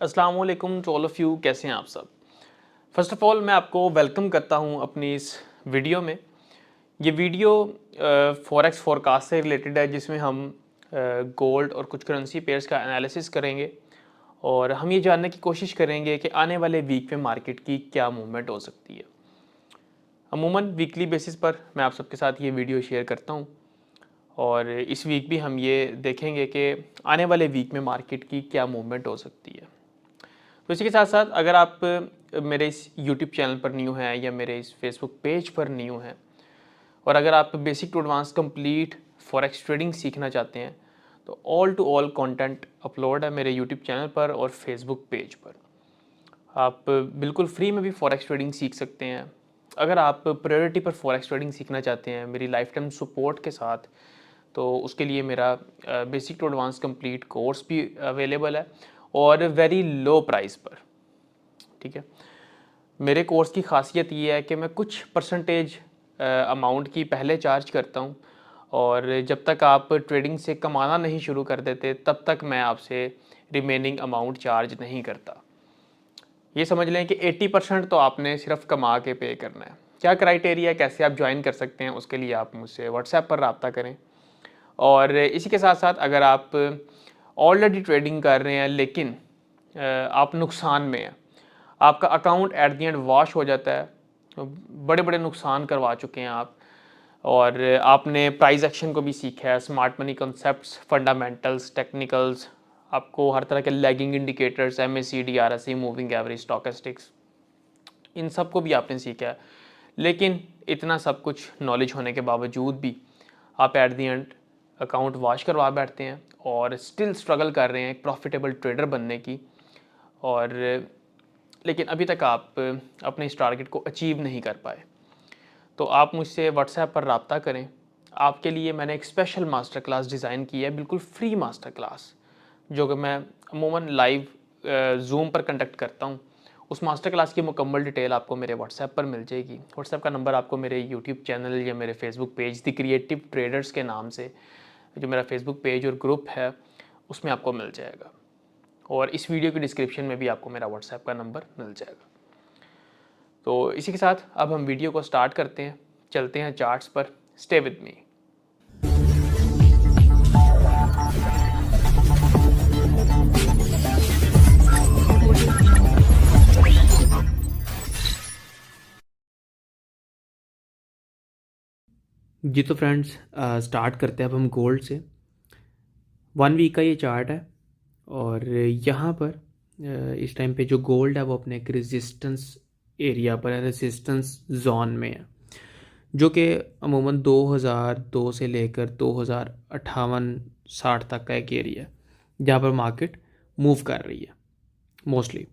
अस्सलाम वालेकुम to all of you. कैसे हैं आप सब? फ़र्स्ट ऑफ़ ऑल मैं आपको वेलकम करता हूं अपनी इस वीडियो में। ये वीडियो फॉरेक्स फोरकास्ट से रिलेटेड है, जिसमें हम गोल्ड और कुछ करेंसी पेयर्स का एनालिसिस करेंगे और हम ये जानने की कोशिश करेंगे कि आने वाले वीक में मार्केट की क्या मूवमेंट हो सकती है। अमूमन वीकली बेसिस पर मैं आप सबके साथ ये वीडियो शेयर करता हूँ और इस वीक भी हम ये देखेंगे कि आने वाले वीक में मार्केट की क्या मूवमेंट हो सकती है। तो इसी के साथ साथ अगर आप मेरे इस यूट्यूब चैनल पर न्यू हैं या मेरे इस फेसबुक पेज पर न्यू हैं और अगर आप basic to advance complete forex trading सीखना चाहते हैं तो all to all content upload है मेरे यूट्यूब चैनल पर और फेसबुक पेज पर। आप बिल्कुल फ्री में भी फॉरेक्स ट्रेडिंग सीख सकते हैं। अगर आप प्रायोरिटी पर फॉरेक्स ट्रेडिंग सीखना चाहते हैं मेरी लाइफ टाइम सपोर्ट के साथ, तो उसके लिए मेरा basic to advance complete course भी अवेलेबल है और वेरी लो प्राइस पर। ठीक है, मेरे कोर्स की खासियत ये है कि मैं कुछ परसेंटेज अमाउंट की पहले चार्ज करता हूँ और जब तक आप ट्रेडिंग से कमाना नहीं शुरू कर देते तब तक मैं आपसे रिमेनिंग अमाउंट चार्ज नहीं करता। ये समझ लें कि 80% तो आपने सिर्फ कमा के पे करना है। क्या क्राइटेरिया, कैसे आप ज्वाइन कर सकते हैं, उसके लिए आप मुझसे व्हाट्सएप पर रब्ता करें। और इसी के साथ साथ अगर आप ऑलरेडी ट्रेडिंग कर रहे हैं लेकिन आप नुकसान में हैं, आपका account at the end wash हो जाता है, बड़े बड़े नुकसान करवा चुके हैं आप, और आपने प्राइस एक्शन को भी सीखा है, smart money concepts, fundamentals, technicals, आपको हर तरह के lagging indicators, MACD, RSI, moving average, stochastics, इन सब को भी आपने सीखा है। लेकिन इतना सब कुछ नॉलेज होने के बावजूद भी आप at the end account wash करवा बैठते हैं और स्टिल स्ट्रगल कर रहे हैं एक प्रॉफिटेबल ट्रेडर बनने की, और लेकिन अभी तक आप अपने इस टारगेट को अचीव नहीं कर पाए। तो आप मुझसे व्हाट्सएप पर रब्ता करें। आपके लिए मैंने एक स्पेशल मास्टर क्लास डिज़ाइन की है, बिल्कुल फ्री मास्टर क्लास, जो कि मैं अमूमन लाइव जूम पर कंडक्ट करता हूँ। उस मास्टर क्लास की मुकम्मल डिटेल आपको मेरे व्हाट्सएप पर मिल जाएगी। व्हाट्सएप का नंबर आपको मेरे यूट्यूब चैनल या मेरे Facebook page the creative traders के नाम से, जो मेरा फेसबुक पेज और ग्रुप है, उसमें आपको मिल जाएगा। और इस वीडियो की डिस्क्रिप्शन में भी आपको मेरा व्हाट्सएप का नंबर मिल जाएगा। तो इसी के साथ अब हम वीडियो को स्टार्ट करते हैं, चलते हैं चार्ट्स पर। Stay with me. जी तो फ्रेंड्स, स्टार्ट करते हैं अब हम गोल्ड से। 1 वीक का ये चार्ट है और यहाँ पर इस टाइम पे जो गोल्ड है वो अपने एक रेजिस्टेंस एरिया पर है, रेजिस्टेंस जोन में है, जो कि अमूमन 2002 से लेकर 2058-60 तक का एक एरिया है जहाँ पर मार्केट मूव कर रही है। मोस्टली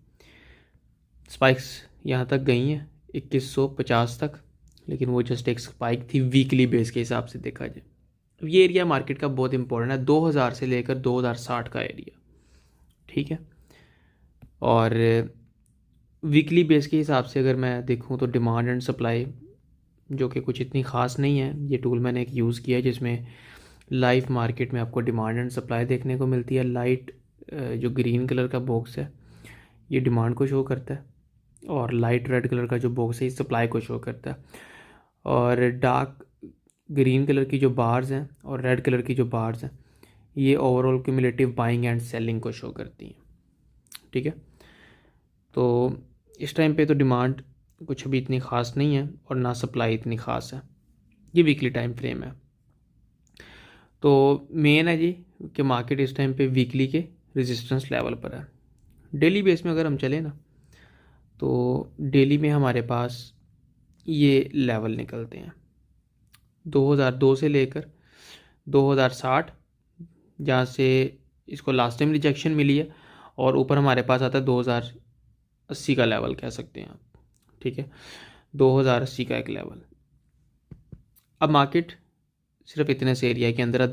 स्पाइक्स यहाँ तक गई हैं 2150 तक, लेकिन वो जस्ट एक स्पाइक थी वीकली बेस के हिसाब से देखा जाए। अब ये एरिया मार्केट का बहुत इंपॉर्टेंट है, 2000 से लेकर 2060 का एरिया। ठीक है, और वीकली बेस के हिसाब से अगर मैं देखूं तो डिमांड एंड सप्लाई, जो कि कुछ इतनी ख़ास नहीं है, ये टूल मैंने एक यूज़ किया है जिसमें लाइव मार्केट में आपको डिमांड एंड सप्लाई देखने को मिलती है। लाइट जो ग्रीन कलर का बॉक्स है ये डिमांड को शो करता है और लाइट रेड कलर का जो बॉक्स है ये सप्लाई को शो करता है, और डार्क ग्रीन कलर की जो बार्स हैं और रेड कलर की जो बार्स हैं ये overall cumulative buying and selling को शो करती हैं। ठीक है, तो इस टाइम पे तो डिमांड कुछ भी इतनी ख़ास नहीं है और ना सप्लाई इतनी ख़ास है। ये वीकली टाइम फ्रेम है। तो मेन है जी कि मार्केट इस टाइम पे वीकली के रेजिस्टेंस लेवल पर है। डेली बेस में अगर हम चलें ना तो डेली में हमारे पास ये लेवल निकलते हैं 2002 से लेकर 2060, जहाँ से इसको लास्ट टाइम रिजेक्शन मिली है, और ऊपर हमारे पास आता है 2080 का लेवल कह सकते हैं आप। ठीक है, 2080 का एक लेवल। अब मार्केट सिर्फ इतने से एरिया के अंदर है,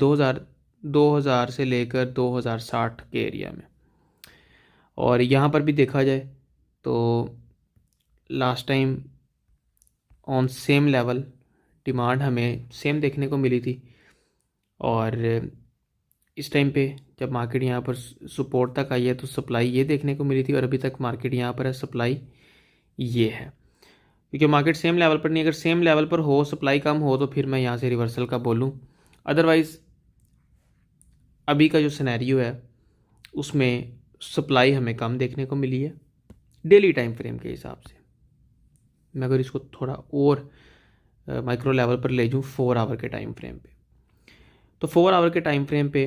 2000 से लेकर 2060 के एरिया में। और यहाँ पर भी देखा जाए तो last time on same level demand हमें सेम देखने को मिली थी, और इस टाइम पे जब मार्केट यहाँ पर सपोर्ट तक आई है तो सप्लाई ये देखने को मिली थी, और अभी तक मार्केट यहाँ पर है, सप्लाई ये है। क्योंकि मार्केट सेम लेवल पर नहीं, अगर सेम लेवल पर हो, सप्लाई कम हो, तो फिर मैं यहाँ से रिवर्सल का बोलूँ। अदरवाइज़ अभी का जो सिनेरियो है उसमें सप्लाई हमें कम देखने को मिली है डेली टाइम फ्रेम के हिसाब से। मैं अगर इसको थोड़ा और माइक्रो लेवल पर ले जाऊँ 4 आवर के टाइम फ्रेम पे, तो 4 आवर के टाइम फ्रेम पे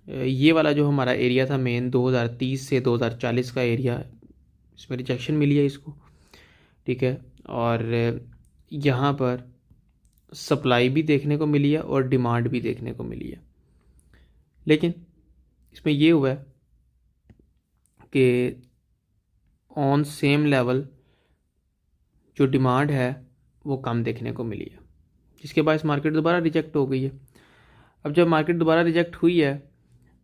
ये वाला जो हमारा एरिया था मेन 2030 से 2040 का एरिया, इसमें रिजेक्शन मिली है इसको, ठीक है। और यहाँ पर सप्लाई भी देखने को मिली है और डिमांड भी देखने को मिली है, लेकिन इसमें ये हुआ है कि ऑन सेम लेवल जो डिमांड है वो कम देखने को मिली है, जिसके बाद मार्केट दोबारा रिजेक्ट हो गई है। अब जब मार्केट दोबारा रिजेक्ट हुई है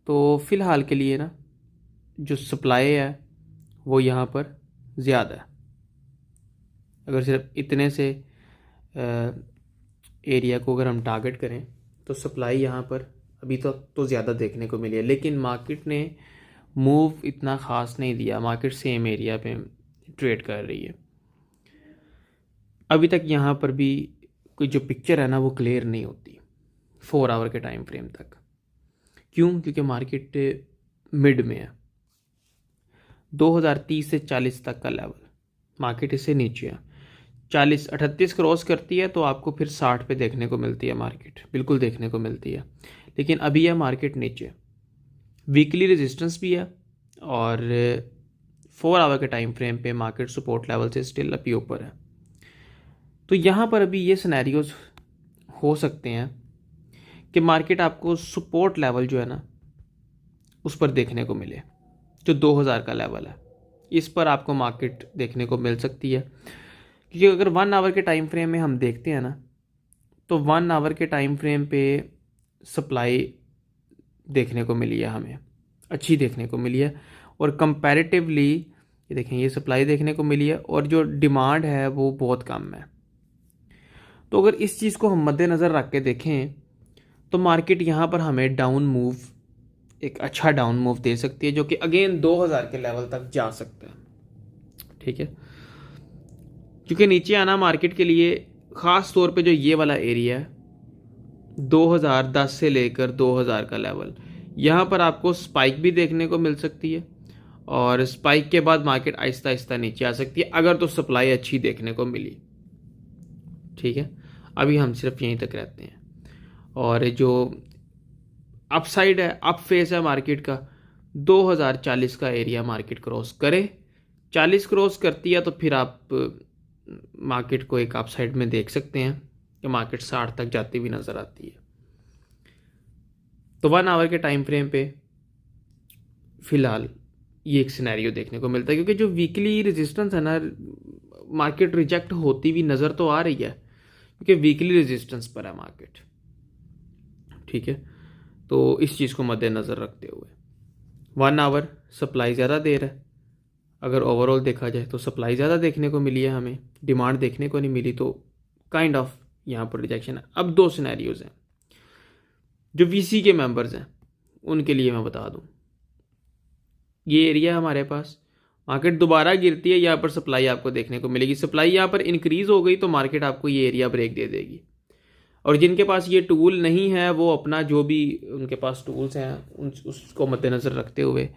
तो फ़िलहाल के लिए ना जो सप्लाई है वो यहाँ पर ज़्यादा है। अगर सिर्फ इतने से एरिया को अगर हम टारगेट करें तो सप्लाई यहाँ पर अभी तक तो ज़्यादा देखने को मिली है, लेकिन मार्केट ने मूव इतना ख़ास नहीं दिया। मार्केट सेम एरिया पे ट्रेड कर रही है। अभी तक यहाँ पर भी कोई जो पिक्चर है ना वो क्लियर नहीं होती 4 आवर के टाइम फ्रेम तक। क्यों? क्योंकि मार्केट मिड में है, 2030 से 40 तक का लेवल, मार्केट इससे नीचे है। 38 क्रॉस करती है तो आपको फिर 60 पे देखने को मिलती है, मार्केट बिल्कुल देखने को मिलती है। लेकिन अभी यह मार्केट नीचे, वीकली रेजिस्टेंस भी है, और 4 आवर के टाइम फ्रेम पे मार्केट सपोर्ट लेवल से स्टिल अभी ऊपर है। तो यहाँ पर अभी ये सिनेरियोज हो सकते हैं कि मार्केट आपको सपोर्ट लेवल जो है ना उस पर देखने को मिले, जो 2000 का लेवल है, इस पर आपको मार्केट देखने को मिल सकती है। क्योंकि अगर 1 आवर के टाइम फ्रेम में हम देखते हैं ना, तो 1 आवर के टाइम फ्रेम पे सप्लाई देखने को मिली है, हमें अच्छी देखने को मिली है, और कंपैरेटिवली ये देखें ये सप्लाई देखने को मिली है, और जो डिमांड है वो बहुत कम है। तो अगर इस चीज़ को हम मद्देनज़र रख के देखें तो मार्केट यहाँ पर हमें डाउन मूव, एक अच्छा डाउन मूव दे सकती है, जो कि अगेन 2000 के लेवल तक जा सकता है, ठीक है। क्योंकि नीचे आना मार्केट के लिए ख़ास तौर पे जो ये वाला एरिया है 2010 से लेकर 2000 का लेवल, यहाँ पर आपको स्पाइक भी देखने को मिल सकती है, और स्पाइक के बाद मार्केट आहिस्ता आहिस्ता नीचे आ सकती है अगर तो सप्लाई अच्छी देखने को मिली, ठीक है। अभी हम सिर्फ यहीं तक रहते हैं, और जो अपसाइड है, अप फेस है मार्केट का, 2040 का एरिया मार्केट क्रॉस करे, 40 क्रॉस करती है तो फिर आप मार्केट को एक अपसाइड में देख सकते हैं कि मार्केट 60 तक जाती हुई नज़र आती है। तो 1 आवर के टाइम फ्रेम पे फ़िलहाल ये एक सिनेरियो देखने को मिलता है, क्योंकि जो वीकली रेजिस्टेंस है ना, मार्केट रिजेक्ट होती हुई नज़र तो आ रही है, क्योंकि वीकली रेजिस्टेंस पर है मार्केट, ठीक है। तो इस चीज़ को मद्देनज़र रखते हुए 1 आवर सप्लाई ज़्यादा दे रहा है। अगर ओवरऑल देखा जाए तो सप्लाई ज़्यादा देखने को मिली है, हमें डिमांड देखने को नहीं मिली, तो काइंड ऑफ यहाँ पर रिजेक्शन है। अब 2 सिनेरियोज़ हैं जो वीसी के मेंबर्स हैं उनके लिए मैं बता दूँ। ये एरिया हमारे पास, मार्केट दोबारा गिरती है, यहाँ पर सप्लाई आपको देखने को मिलेगी। सप्लाई यहाँ पर इंक्रीज़ हो गई तो मार्केट आपको ये एरिया ब्रेक दे देगी, और जिनके पास ये टूल नहीं है वो अपना जो भी उनके पास टूल्स हैं उसको मद्देनज़र रखते हुए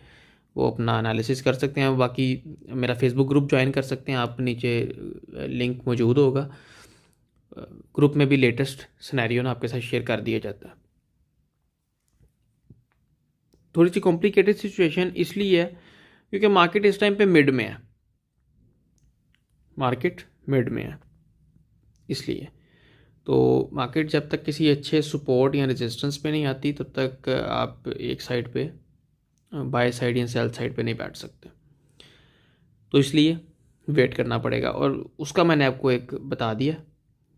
वो अपना एनालिसिस कर सकते हैं। बाकी मेरा फेसबुक ग्रुप ज्वाइन कर सकते हैं आप, नीचे लिंक मौजूद होगा। ग्रुप में भी लेटेस्ट सिनेरियो ना आपके साथ शेयर कर दिया जाता है। थोड़ी सी कॉम्प्लिकेटेड सिचुएशन इसलिए है क्योंकि मार्केट इस टाइम पे मिड में है, मार्केट मिड में है, इसलिए तो मार्केट जब तक किसी अच्छे सपोर्ट या रेजिस्टेंस पे नहीं आती तब तक आप एक साइड पे बाय साइड या सेल साइड पे नहीं बैठ सकते, तो इसलिए वेट करना पड़ेगा। और उसका मैंने आपको एक बता दिया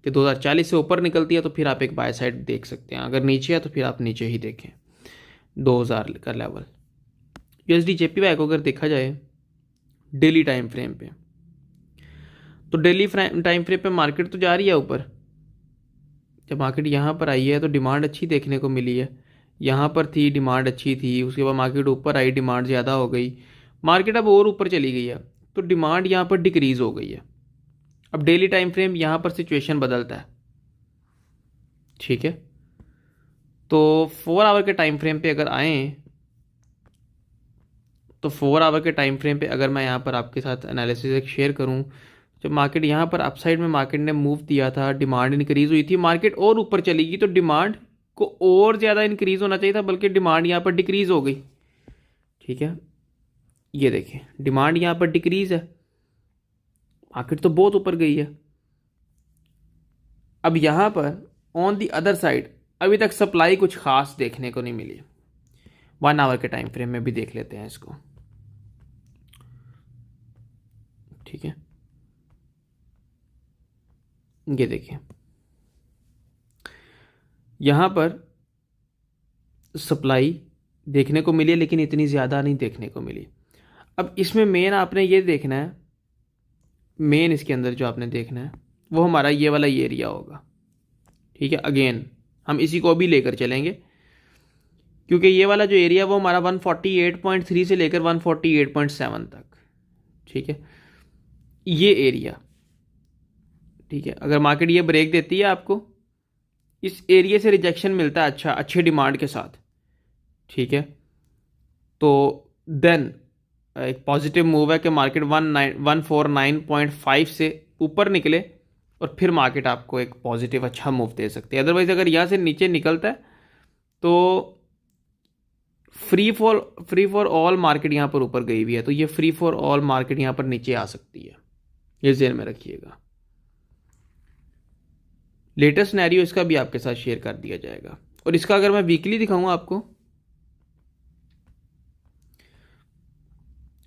कि 2040 से ऊपर निकलती है तो फिर आप एक बाय साइड देख सकते हैं, अगर नीचे है तो फिर आप नीचे ही देखें 2000 का लेवल। USD JPY को अगर देखा जाए डेली टाइम फ्रेम पे, तो डेली टाइम फ्रेम पे मार्केट तो जा रही है ऊपर। जब मार्केट यहाँ पर आई है तो डिमांड अच्छी देखने को मिली है, यहाँ पर थी, डिमांड अच्छी थी, उसके बाद मार्केट ऊपर आई, डिमांड ज़्यादा हो गई, मार्केट अब और ऊपर चली गई है, तो डिमांड यहाँ पर डिक्रीज़ हो गई है। अब डेली टाइम फ्रेम यहाँ पर सिचुएशन बदलता है, ठीक है। तो 4 आवर के टाइम फ्रेम पे अगर आए, तो 4 आवर के टाइम फ्रेम पे अगर मैं यहाँ पर आपके साथ एनालिसिस एक शेयर करूँ, जब मार्केट यहाँ पर अपसाइड में मार्केट ने मूव दिया था, डिमांड इंक्रीज हुई थी, मार्केट और ऊपर चली गई, तो डिमांड को और ज़्यादा इंक्रीज होना चाहिए था, बल्कि डिमांड यहाँ पर डिक्रीज हो गई, ठीक है। ये देखिए डिमांड यहाँ पर डिक्रीज है, मार्केट तो बहुत ऊपर गई है। अब यहाँ पर ऑन दी अदर साइड अभी तक सप्लाई कुछ खास देखने को नहीं मिली। 1 आवर के टाइम फ्रेम में भी देख लेते हैं इसको, ठीक है। ये देखिए यहाँ पर सप्लाई देखने को मिली, लेकिन इतनी ज़्यादा नहीं देखने को मिली। अब इसमें मेन आपने ये देखना है, मेन इसके अंदर जो आपने देखना है वो हमारा ये वाला ये एरिया होगा, ठीक है। अगेन हम इसी को भी लेकर चलेंगे, क्योंकि ये वाला जो एरिया वो हमारा 148.3 से लेकर 148.7 तक, ठीक है, ये एरिया, ठीक है। अगर मार्केट ये ब्रेक देती है आपको, इस एरिया से रिजेक्शन मिलता है अच्छा, अच्छे डिमांड के साथ, ठीक है, तो देन एक पॉजिटिव मूव है कि मार्केट 149.5 से ऊपर निकले और फिर मार्केट आपको एक पॉजिटिव अच्छा मूव दे सकती है। अदरवाइज अगर यहाँ से नीचे निकलता है तो फ्री फॉर ऑल मार्केट यहाँ पर ऊपर गई हुई है, तो ये फ्री फॉर ऑल मार्केट यहाँ पर नीचे आ सकती है, ये ज़हन में रखिएगा। लेटेस्ट सिनेरियो इसका भी आपके साथ शेयर कर दिया जाएगा। और इसका अगर मैं वीकली दिखाऊं आपको,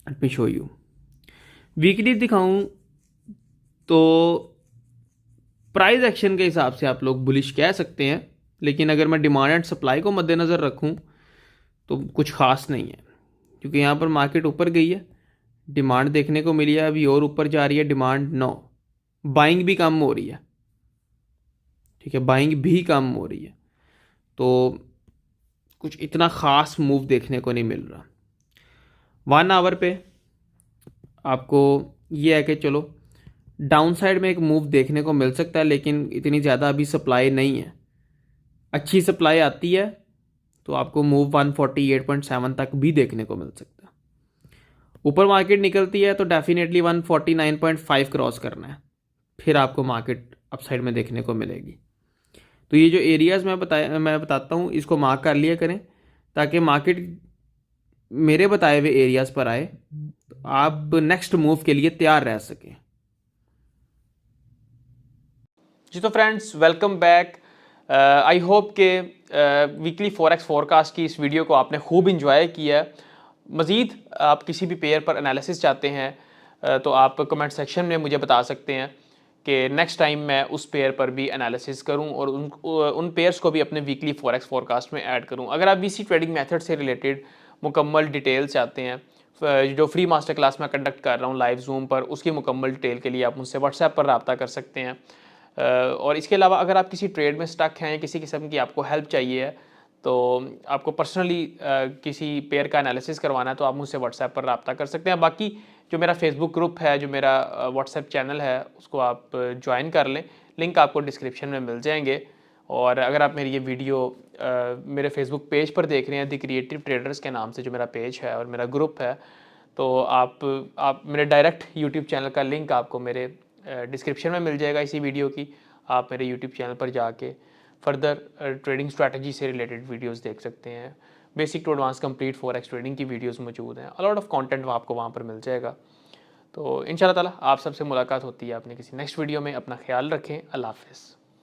let me show you, weekly दिखाऊं तो प्राइस एक्शन के हिसाब से आप लोग बुलिश कह सकते हैं, लेकिन अगर मैं डिमांड एंड सप्लाई को मद्देनज़र रखूं तो कुछ खास नहीं है, क्योंकि यहाँ पर मार्केट ऊपर गई है, डिमांड देखने को मिली है, अभी और ऊपर जा रही है डिमांड, नो बाइंग भी कम हो रही है, ठीक है, बाइंग भी कम हो रही है, तो कुछ इतना ख़ास मूव देखने को नहीं मिल रहा। 1 आवर पे आपको ये है कि चलो डाउन साइड में एक मूव देखने को मिल सकता है, लेकिन इतनी ज़्यादा अभी सप्लाई नहीं है। अच्छी सप्लाई आती है तो आपको मूव 148.7 तक भी देखने को मिल सकता है। ऊपर मार्केट निकलती है तो डेफिनेटली 149.5 क्रॉस करना है, फिर आपको मार्केट अपसाइड में देखने को मिलेगी। तो ये जो एरियाज़ मैं बताता हूँ, इसको मार्क कर लिया करें, ताकि मार्केट मेरे बताए हुए एरियाज़ पर आए तो आप नेक्स्ट मूव के लिए तैयार रह सकें। जी तो friends, welcome back. I hope के वीकली फॉरेक्स फोरकास्ट की इस वीडियो को आपने खूब इंजॉय किया। मज़ीद आप किसी भी पेयर पर एनालिसिस चाहते हैं तो आप कमेंट सेक्शन में मुझे बता सकते हैं कि नेक्स्ट टाइम मैं उस पेयर पर भी एनालिसिस करूं और उन पेयर्स को भी अपने वीकली फॉरेक्स फोरकास्ट में ऐड करूं। अगर आप वीसी ट्रेडिंग मेथड से रिलेटेड मुकम्मल डिटेल चाहते हैं, जो फ्री मास्टर क्लास मैं कंडक्ट कर रहा हूं लाइव जूम पर, उसकी मुकम्मल डिटेल के लिए आप मुझसे व्हाट्सएप पर रब्ता कर सकते हैं। और इसके अलावा अगर आप किसी ट्रेड में स्टक हैं या किसी किस्म की आपको हेल्प चाहिए है, तो आपको पर्सनली किसी पेयर का एनालिसिस करवाना है, तो आप मुझसे व्हाट्सएप पर रब्ता कर सकते हैं। बाकी जो मेरा फेसबुक ग्रुप है, जो मेरा व्हाट्सएप चैनल है, उसको आप ज्वाइन कर लें, लिंक आपको डिस्क्रिप्शन में मिल जाएंगे। और अगर आप मेरी ये वीडियो मेरे फेसबुक पेज पर देख रहे हैं, द क्रिएटिव ट्रेडर्स के नाम से जो मेरा पेज है और मेरा ग्रुप है, तो आप मेरे डायरेक्ट यूट्यूब चैनल का लिंक आपको मेरे डिस्क्रिप्शन में मिल जाएगा इसी वीडियो की। आप मेरे यूट्यूब चैनल पर जाके फर्दर ट्रेडिंग स्ट्रैटेजी से रिलेटेड वीडियोस देख सकते हैं। Basic to advance complete forex trading की वीडियोस मौजूद हैं, अलॉट ऑफ कंटेंट आपको वहाँ पर मिल जाएगा। तो इंशाल्लाह ताला आप सबसे मुलाकात होती है अपने किसी नेक्स्ट वीडियो में। अपना ख्याल रखें। अल्लाह हाफ़िज़।